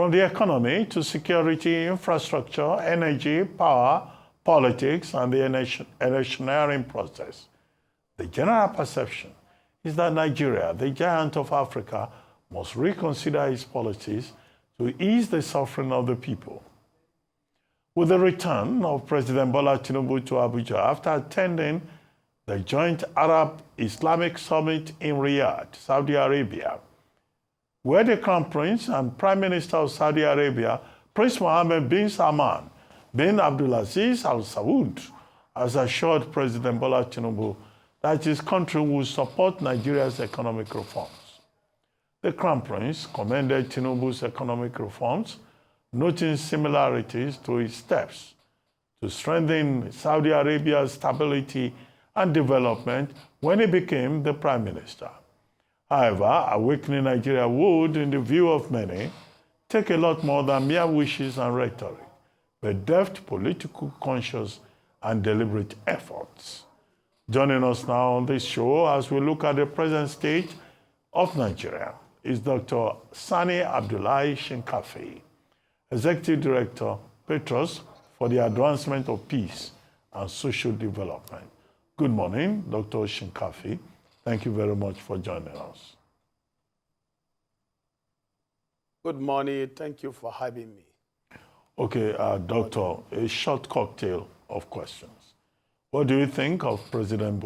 from the economy to security, infrastructure, energy, power, politics, and the electioneering process. The general perception is that Nigeria, the giant of Africa, must reconsider its policies to ease the suffering of the people. With the return of President Bola Tinubu to Abuja after attending the joint Arab-Islamic Summit in Riyadh, Saudi Arabia, where the Crown Prince and Prime Minister of Saudi Arabia, Prince Mohammed bin Salman bin Abdulaziz Al Saud, has assured President Bola Tinubu that his country will support Nigeria's economic reforms. The Crown Prince commended Tinubu's economic reforms, noting similarities to his steps to strengthen Saudi Arabia's stability and development when he became the Prime Minister. However, awakening Nigeria would, in the view of many, take a lot more than mere wishes and rhetoric, but deft, political, conscious, and deliberate efforts. Joining us now on this show as we look at the present state of Nigeria is Dr. Sani Abdullahi Shinkafi, Executive Director, Patriots for the Advancement of Peace and Social Development. Good morning, Dr. Shinkafi. Thank you very much for joining us. Good morning. Thank you for having me. Okay, Doctor, a short cocktail of questions. What do you think of President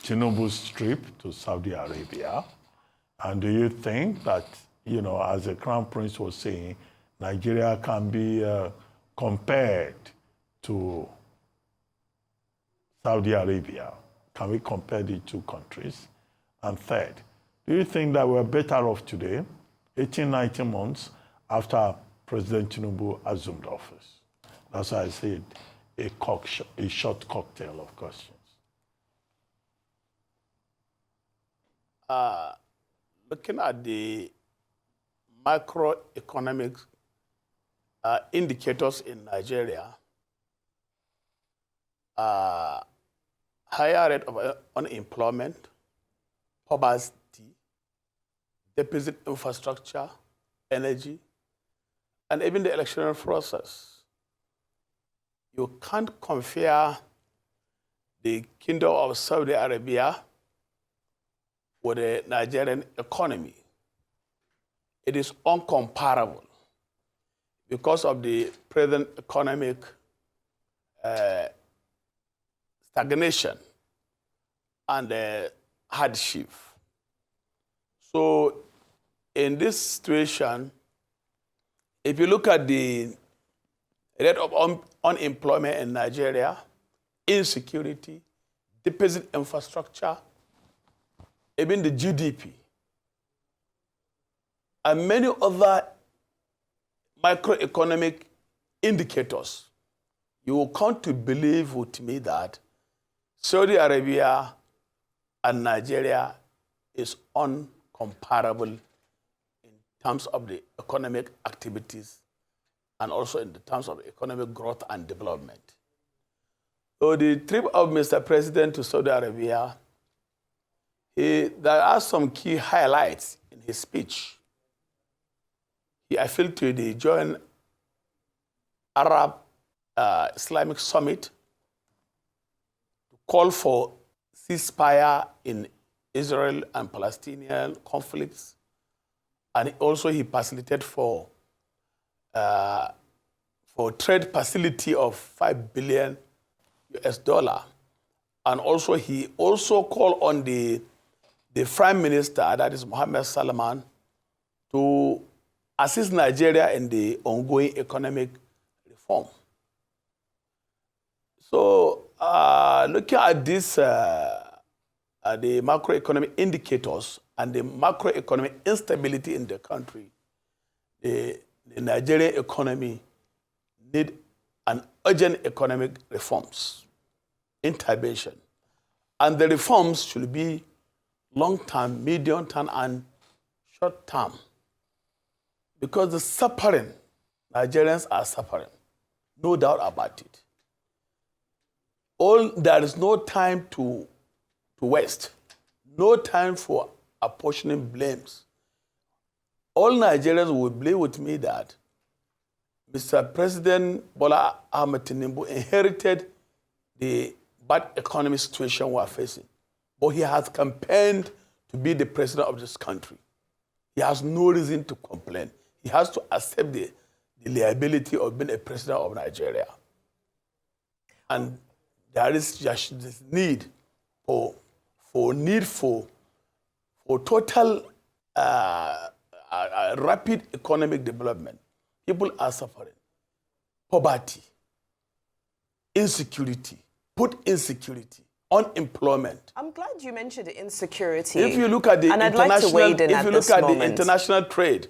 Tinubu's trip to Saudi Arabia? And do you think that, as the Crown Prince was saying, Nigeria can be compared to Saudi Arabia? Can we compare the two countries? And third, do you think that we're better off today, 18, 19 months after President Tinubu assumed office? That's why I said a short cocktail of questions. Looking at the macroeconomic indicators in Nigeria, higher rate of unemployment, poverty, deficit infrastructure, energy, and even the electoral process. You can't compare the Kingdom of Saudi Arabia with the Nigerian economy. It is uncomparable because of the present economic stagnation and hardship. So in this situation, if you look at the rate of unemployment in Nigeria, insecurity, deficit infrastructure, even the GDP, and many other macroeconomic indicators, you will come to believe with me that Saudi Arabia and Nigeria is uncomparable in terms of the economic activities and also in the terms of economic growth and development. So the trip of Mr. President to Saudi Arabia, there are some key highlights in his speech. He appealed to the joint Arab Islamic Summit to call for ceasefire in Israel and Palestinian conflicts, and also he facilitated for trade facility of $5 billion US, and also he also called on the Prime Minister, that is Mohammed Salman, to assist Nigeria in the ongoing economic reform. So looking at this, the macroeconomic indicators and the macroeconomic instability in the country, the Nigerian economy need an urgent economic reforms, intervention. And the reforms should be long-term, medium-term, and short-term. Because the suffering, Nigerians are suffering, no doubt about it. There is no time to waste, no time for apportioning blames. all Nigerians will believe with me that Mr. President Bola Ahmed Tinubu inherited the bad economic situation we are facing. But he has campaigned to be the president of this country. He has no reason to complain. He has to accept the liability of being a president of Nigeria. And there is just this need for total rapid economic development. People are suffering. Poverty, insecurity, food insecurity, unemployment. I'm glad you mentioned insecurity. If you look at the international trade.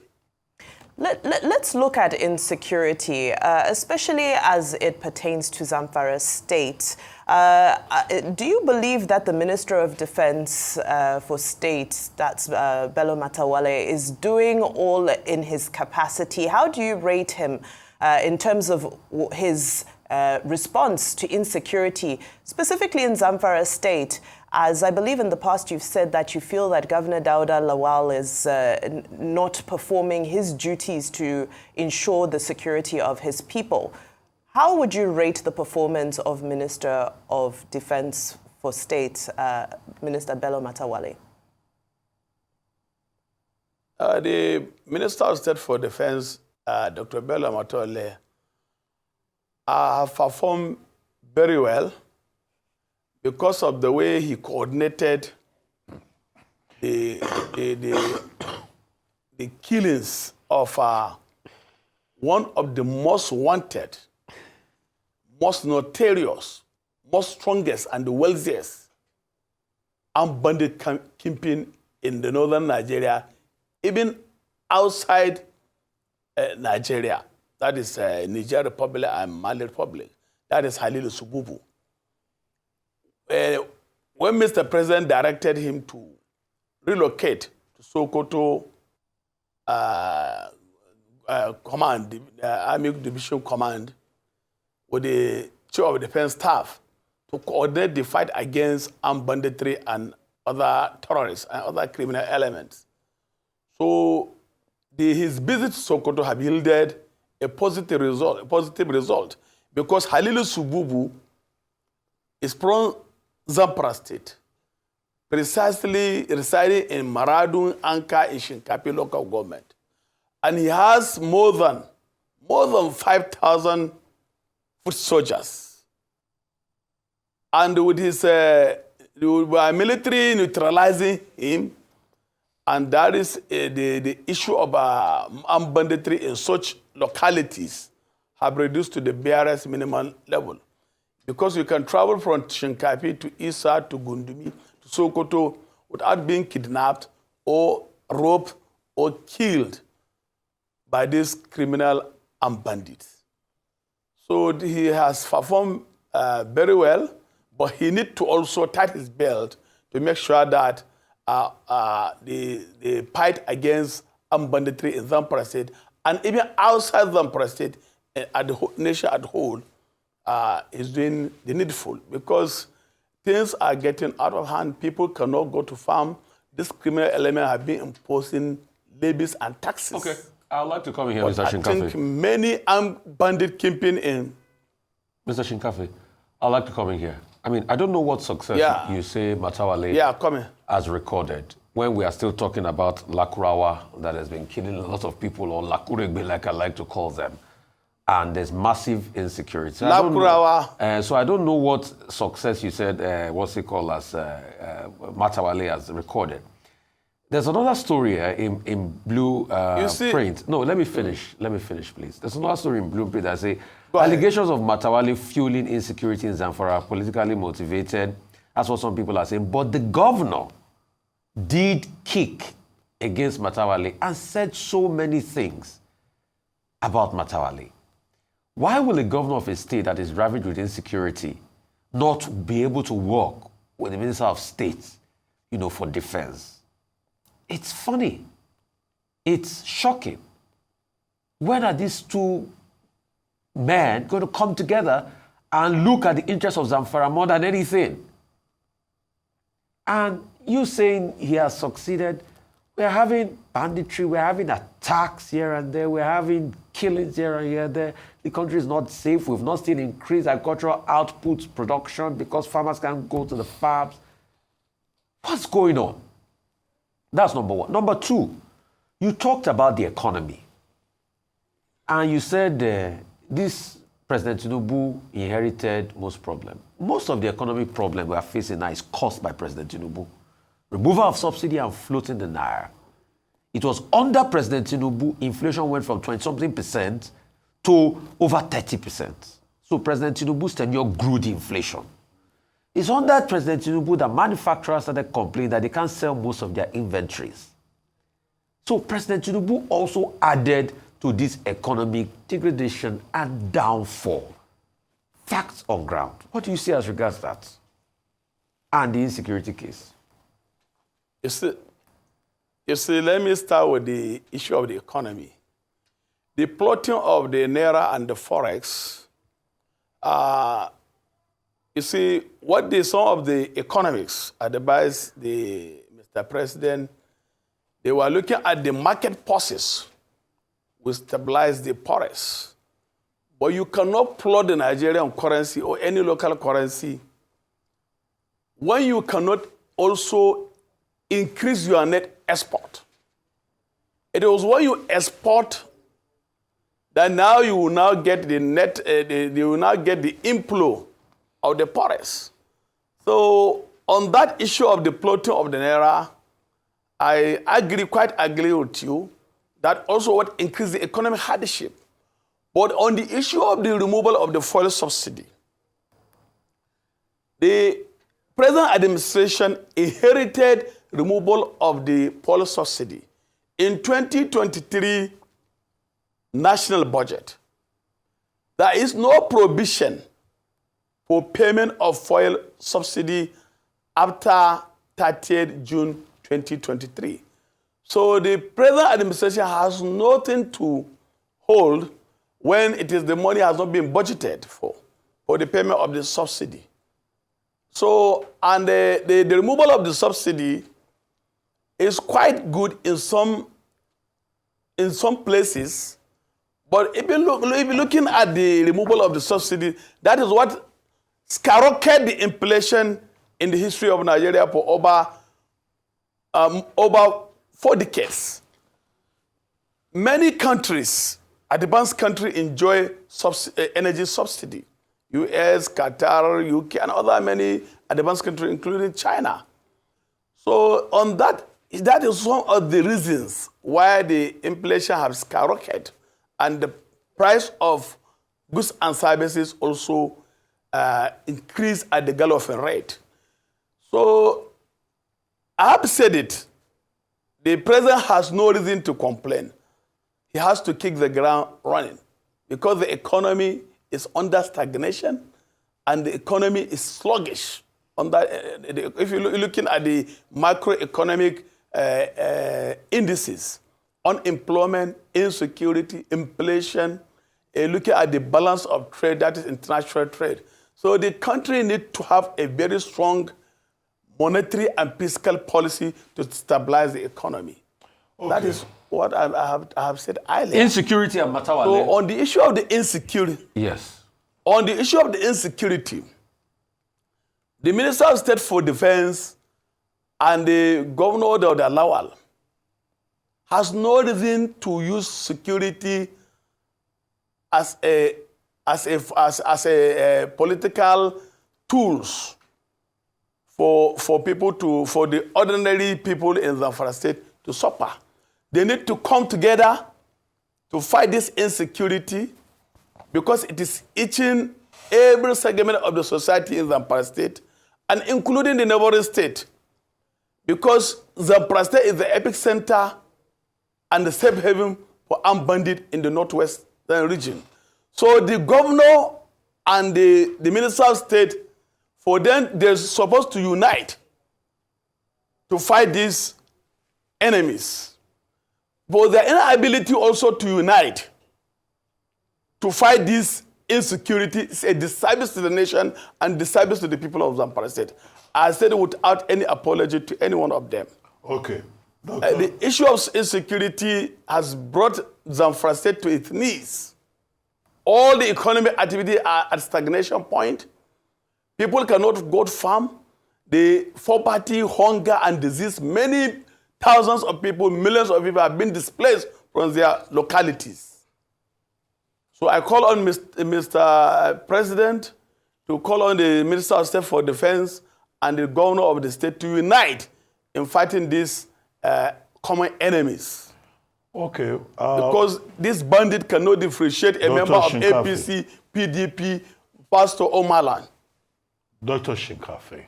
Let's look at insecurity, especially as it pertains to Zamfara state. Do you believe that the Minister of Defense for State, that's Bello Matawalle, is doing all in his capacity? How do you rate him in terms of his response to insecurity, specifically in Zamfara state? As I believe in the past you've said that you feel that Governor Dauda Lawal is not performing his duties to ensure the security of his people. How would you rate the performance of Minister of Defense for State, Minister Bello Matawalle? The Minister of State for Defense, Dr. Bello Matawalle, have performed very well because of the way he coordinated the killings of one of the most wanted, most notorious, most strongest, and the wealthiest armed bandit kingpin in the northern Nigeria, even outside Nigeria. That is Niger Republic and Mali Republic. That is Halilu Sububu. When Mr. President directed him to relocate to Sokoto Command, Army Division Command, with the Chief of Defense Staff to coordinate the fight against armed banditry and other terrorists and other criminal elements. So his visit to Sokoto have yielded a positive result because Halilu Sububu is from Zamfara state, precisely residing in Maradun, Anka, in Shinkafi local government. And he has more than 5,000 foot soldiers. And with his military neutralizing him, and that is the issue of armed banditry in such localities have reduced to the barest minimum level. Because you can travel from Shinkafi to Isa to Gundumi to Sokoto without being kidnapped or robbed or killed by these criminal armed bandits. So he has performed very well, but he needs to also tighten his belt to make sure that the fight against armed banditry in Zamfara state and even outside Zamfara state at the nation as a whole is doing the needful, because things are getting out of hand. People cannot go to farm. This criminal element have been imposing levies and taxes. Okay, I'd like to come in here, But Mr. Shinkafi. I think many armed bandit kingpin in. Mr. Shinkafi, I'd like to come in here. I mean, I don't know what success you say Matawalle has recorded when we are still talking about Lakurawa that has been killing a lot of people, or Lakuregbe, like I like to call them. And there's massive insecurity. So I don't know what success you said, what's it called, as Matawalle has recorded. There's another story in blue print. No, let me finish, please. There's another story in blue print that say, allegations of Matawalle fueling insecurity in Zamfara are politically motivated. That's what some people are saying. But the governor did kick against Matawalle and said so many things about Matawalle. Why will a governor of a state that is ravaged with insecurity not be able to work with the Minister of State, for defense? It's funny. It's shocking. When are these two men going to come together and look at the interests of Zamfara more than anything? And you saying he has succeeded, We're having banditry, we're having attacks here and there, we're having killings here and here. There. The country is not safe. We've not seen increased agricultural output production because farmers can't go to the farms. What's going on? That's number one. Number two, you talked about the economy. And you said this President Tinubu inherited most problems. Most of the economic problem we are facing now is caused by President Tinubu. Removal of subsidy and floating the Naira. It was under President Tinubu, inflation went from 20-something% to over 30%. So President Tinubu's tenure grew the inflation. It's under President Tinubu that manufacturers started complaining that they can't sell most of their inventories. So President Tinubu also added to this economic degradation and downfall. Facts on ground. What do you see as regards that? And the insecurity case? You see, let me start with the issue of the economy. The plotting of the Naira and the Forex, you see, what some of the economics advised Mr. President, they were looking at the market forces will stabilize the Forex. But you cannot plot the Nigerian currency or any local currency when you cannot also increase your net export. It was when you export that now you will now get the net, you will now get the inflow of the Forex. So on that issue of the plotting of the Naira, I quite agree with you that also what increased the economic hardship. But on the issue of the removal of the fuel subsidy, the present administration inherited removal of the fuel subsidy. In 2023 national budget, there is no provision for payment of fuel subsidy after 30th June 2023. So the present administration has nothing to hold when it is the money has not been budgeted for the payment of the subsidy. So, and the removal of the subsidy is quite good in some places, but if you're looking at the removal of the subsidy, that is what skyrocketed the inflation in the history of Nigeria for over 4 decades. Many countries, advanced countries, enjoy energy subsidy. US, Qatar, UK, and other many advanced countries, including China. So on that is one of the reasons why the inflation has skyrocketed and the price of goods and services also increased at the galloping rate. So I have said it. The president has no reason to complain. He has to kick the ground running because the economy is under stagnation and the economy is sluggish. If you're looking at the macroeconomic indices, unemployment, insecurity, inflation, looking at the balance of trade, that is international trade. So the country needs to have a very strong monetary and fiscal policy to stabilize the economy. Okay. That is what I have said earlier. Insecurity and Matawale. So on the issue of the insecurity, yes. On the issue of the insecurity, the Minister of State for Defense and the Governor of the Lawal has no reason to use security as a political tools for the ordinary people in Zamfara State to suffer. They need to come together to fight this insecurity because it is eating every segment of the society in Zamfara State and including the neighboring state, because Zamfara State is the epicenter and the safe haven for armed bandits in the northwestern region. So the governor and the Minister of State, for them, they're supposed to unite to fight these enemies. But their inability also to unite to fight this insecurity is a disservice to the nation and disservice to the people of Zamfara State. I said it without any apology to any one of them. Okay. The issue of insecurity has brought Zamfara State to its knees. All the economic activity are at stagnation point. People cannot go to farm. The poverty, hunger, and disease, many thousands of people, millions of people have been displaced from their localities. So I call on Mr. President to call on the Minister of State for Defense and the Governor of the state to unite in fighting these common enemies. Okay. Because this bandit cannot differentiate a member of Shinkafi. APC, PDP, Pastor Omalan. Dr. Shinkafi,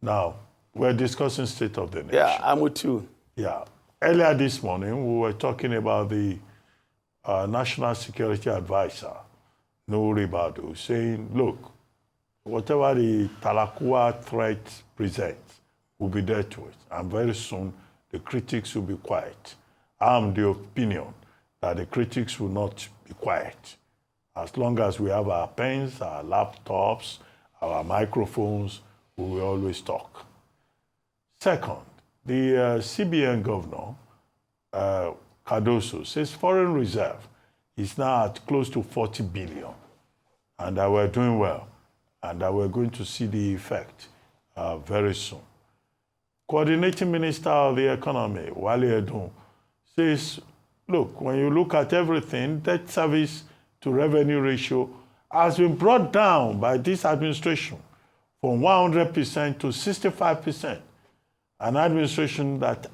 now we're discussing state of the nation. Yeah, I'm with you. Yeah. Earlier this morning, we were talking about the National Security Advisor, Nuri Badu, saying, look, whatever the Talakua threat presents, we'll be there to it. And very soon, the critics will be quiet. I'm the opinion that the critics will not be quiet. As long as we have our pens, our laptops, our microphones, we will always talk. Second, the CBN governor, Cardoso, says foreign reserve is now at close to 40 billion, and that we're doing well, and that we're going to see the effect very soon. Coordinating Minister of the Economy, Wale Edun, says, look, when you look at everything, debt service to revenue ratio has been brought down by this administration from 100% to 65%. An administration that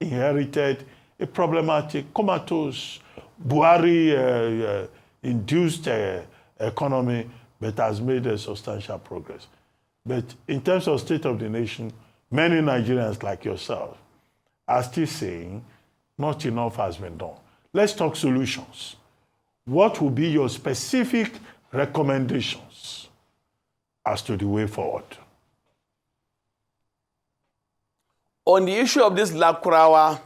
inherited a problematic, comatose, Buhari-induced economy, but has made a substantial progress. But in terms of state of the nation, many Nigerians like yourself are still saying not enough has been done. Let's talk solutions. What will be your specific recommendations as to the way forward? On the issue of this Lakurawa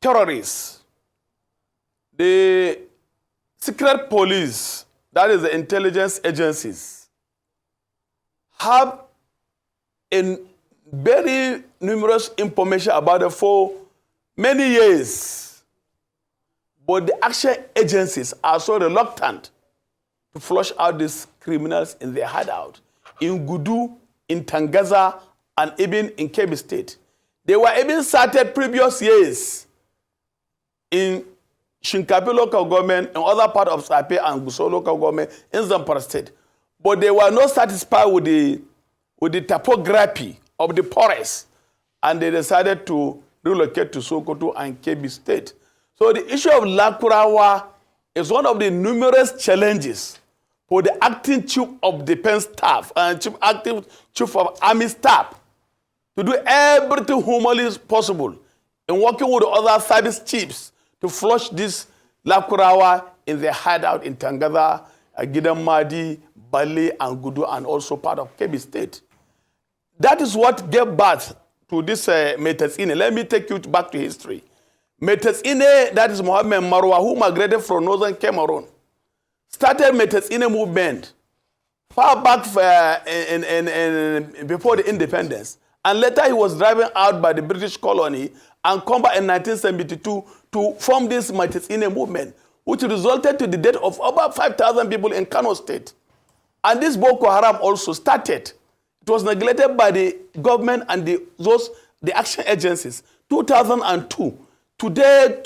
terrorists, the secret police, that is the intelligence agencies, have a very numerous information about it for many years. But the action agencies are so reluctant to flush out these criminals in their hideout. In Gudu, in Tangaza, and even in Kebbi State. They were even started previous years in Shinkafi local government and other part of Sape and Gusau local government in Zamfara State. But they were not satisfied with the topography of the forest, and they decided to relocate to Sokoto and Kebbi State. So the issue of Lakurawa is one of the numerous challenges for the acting chief of defense staff and chief of army staff to do everything humanly possible in working with the other service chiefs to flush this Lakurawa in their hideout in Tangaza, Gidamadi, Bali, and Gudu, and also part of Kebbi State. That is what gave birth to this Metesine. Let me take you back to history. Metesine, that is Mohammed Marwa, who migrated from northern Cameroon, started Metesine movement far back before the independence. And later he was driven out by the British colony and come back in 1972 to form this Metesine movement, which resulted to the death of over 5,000 people in Kano State. And this Boko Haram also started. It was neglected by the government and the action agencies. 2002. Today,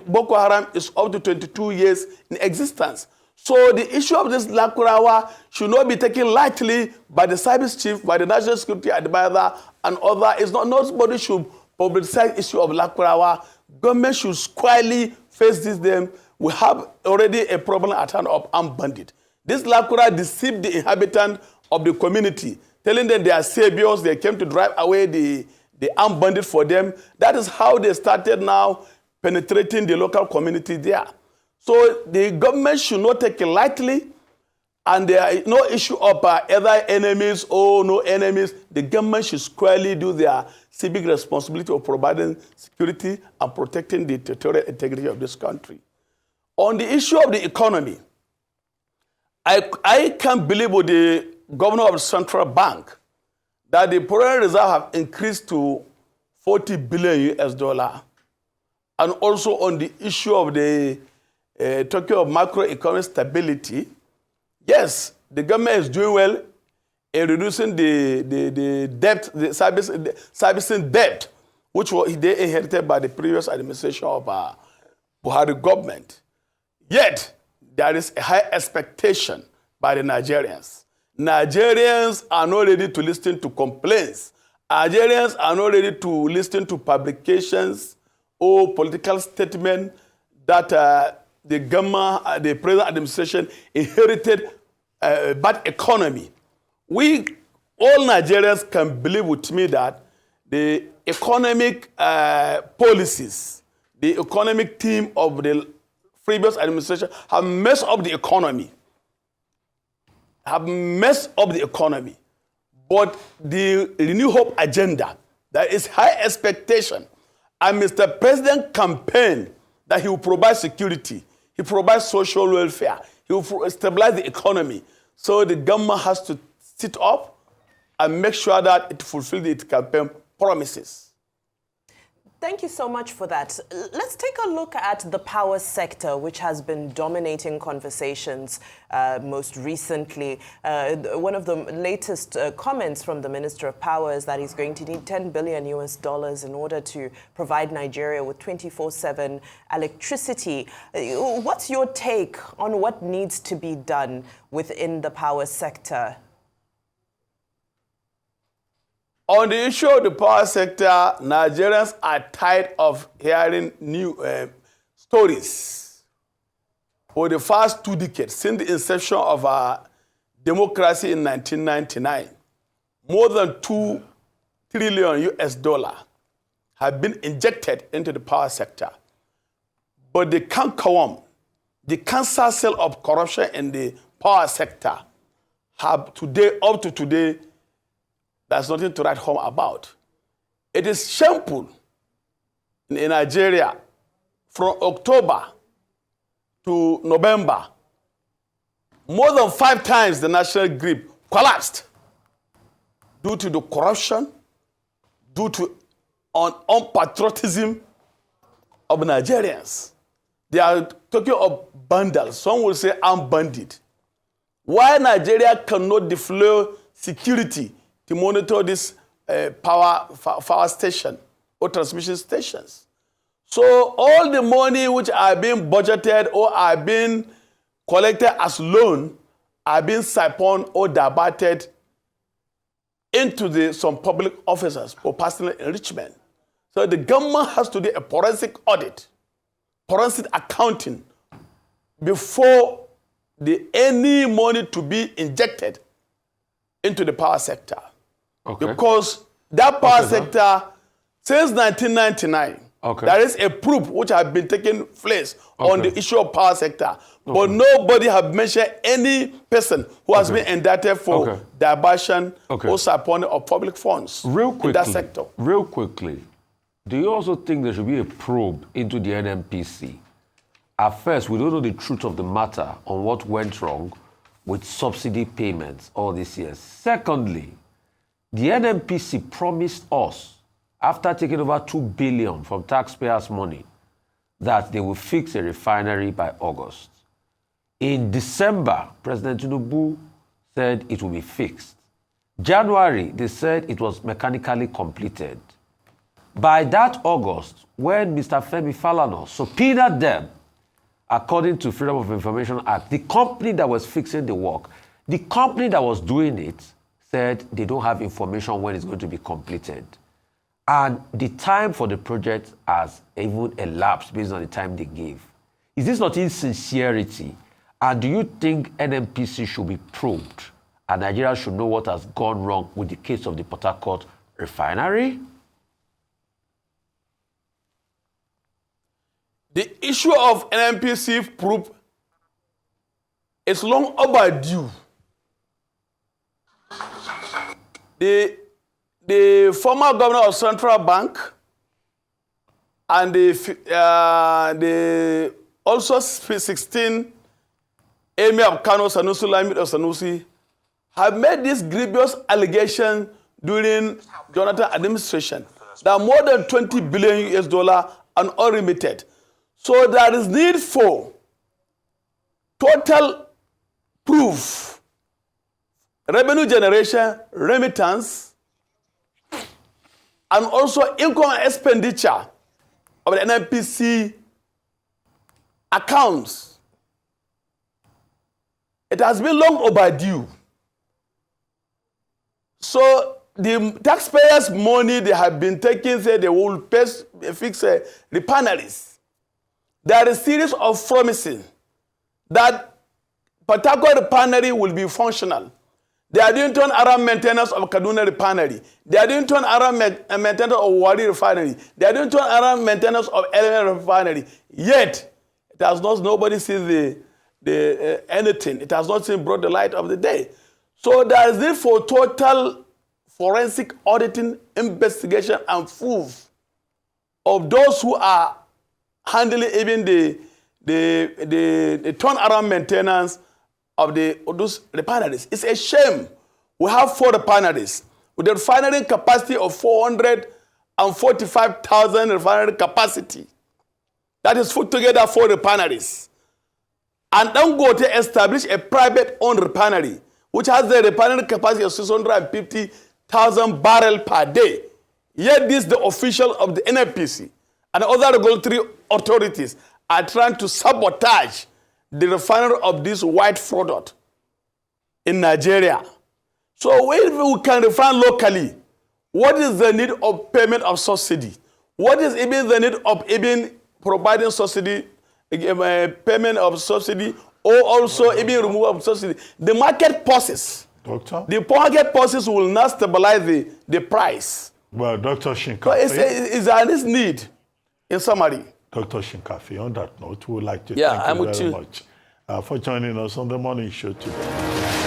Boko Haram is up to 22 years in existence. So the issue of this Lakurawa should not be taken lightly by the service chief, by the national security advisor, and other. It's not, nobody should publicize the issue of Lakurawa. Government should squarely face this. We have already a problem at hand of armed bandit. This Lakura deceived the inhabitants of the community, telling them they are saviors. They came to drive away the armed bandit for them. That is how they started now penetrating the local community there. So the government should not take it lightly, and there is no issue of either enemies or no enemies. The government should squarely do their civic responsibility of providing security and protecting the territorial integrity of this country. On the issue of the economy, I can't believe with the governor of the central bank that the foreign reserve have increased to 40 billion US dollar, and also on the issue of the talking of macroeconomic stability, yes, the government is doing well in reducing the debt, the servicing debt, which they inherited by the previous administration of Buhari government. Yet, there is a high expectation by the Nigerians. Nigerians are not ready to listen to complaints. Nigerians are not ready to listen to publications or political statements that the government, the present administration inherited a bad economy. We, all Nigerians can believe with me that the economic policies, the economic team of the previous administration have messed up the economy. But the Renew Hope agenda, there is high expectation. And Mr. President campaigned that he will provide security, he provides social welfare, he will stabilize the economy. So the government has to sit up and make sure that it fulfills its campaign promises. Thank you so much for that. Let's take a look at the power sector, which has been dominating conversations most recently. One of the latest comments from the Minister of Power is that he's going to need $10 billion US in order to provide Nigeria with 24/7 electricity. What's your take on what needs to be done within the power sector? On the issue of the power sector, Nigerians are tired of hearing new stories. For the past 2 decades, since the inception of our democracy in 1999, more than $2 trillion US have been injected into the power sector. But the cankerworm, the cancer cell of corruption in the power sector, have today, up to today, there's nothing to write home about. It is shameful in Nigeria from October to November. More than 5 times the national grid collapsed due to the corruption, due to unpatriotism of Nigerians. They are talking of bundles. Some will say armed bandit. Why Nigeria cannot deploy security to monitor this power station or transmission stations? So all the money which are being budgeted or are being collected as loan are being siphoned or diverted into some public officers for personal enrichment. So the government has to do a forensic audit, forensic accounting before any money to be injected into the power sector. Okay. Because that power sector, since 1999, there is a proof which has been taking place on the issue of power sector. But nobody has mentioned any person who has been indicted for diversion or siphoning of public funds in that sector. Real quickly, do you also think there should be a probe into the NNPC? At first, we don't know the truth of the matter on what went wrong with subsidy payments all these years. Secondly, the NNPC promised us, after taking over $2 billion from taxpayers' money, that they will fix a refinery by August. In December, President Tinubu said it will be fixed. January, they said it was mechanically completed. By that August, when Mr. Femi Falana subpoenaed them, according to Freedom of Information Act, the company that was fixing the work, the company that was doing it, said they don't have information when it's going to be completed. And the time for the project has even elapsed based on the time they gave. Is this not insincerity? And do you think NNPC should be probed and Nigeria should know what has gone wrong with the case of the Port Harcourt refinery? The issue of NNPC probe is long overdue. The former governor of Central Bank and the also 16 Emir of Kano, Sanusi, Lamid of Sanusi, have made this grievous allegation during Jonathan administration. There are more than 20 billion US dollar and unremitted. So there is need for total proof, revenue generation, remittance, and also income and expenditure of the NNPC accounts. It has been long overdue. So the taxpayers' money they have been taking, say they will fix refineries. There is a series of promises that Patriots refinery will be functional. They are doing turnaround maintenance of Kaduna refinery. They are doing turnaround maintenance of Wari refinery. They are doing turnaround maintenance of Element refinery. Yet, it has not, nobody sees anything. It has not seen brought the light of the day. So there is need for total forensic auditing, investigation, and proof of those who are handling even the turnaround maintenance of those refineries. It's a shame. We have 4 refineries with a refinery capacity of 445,000 refinery capacity. That is put together 4 refineries. And then go to establish a private-owned refinery, which has the refinery capacity of 650,000 barrels per day. Yet this the official of the NNPC and other regulatory authorities are trying to sabotage the refinery of this white product in Nigeria. So if we can refine locally, what is the need of payment of subsidy? What is even the need of even providing subsidy, payment of subsidy, or also even removal of subsidy? The market forces. Doctor? The market forces will not stabilize the price. Well, Dr. Shinkafi. So it's this need, in summary. Dr. Shinkafi, on that note, we would like to thank you very much for joining us on the morning show today.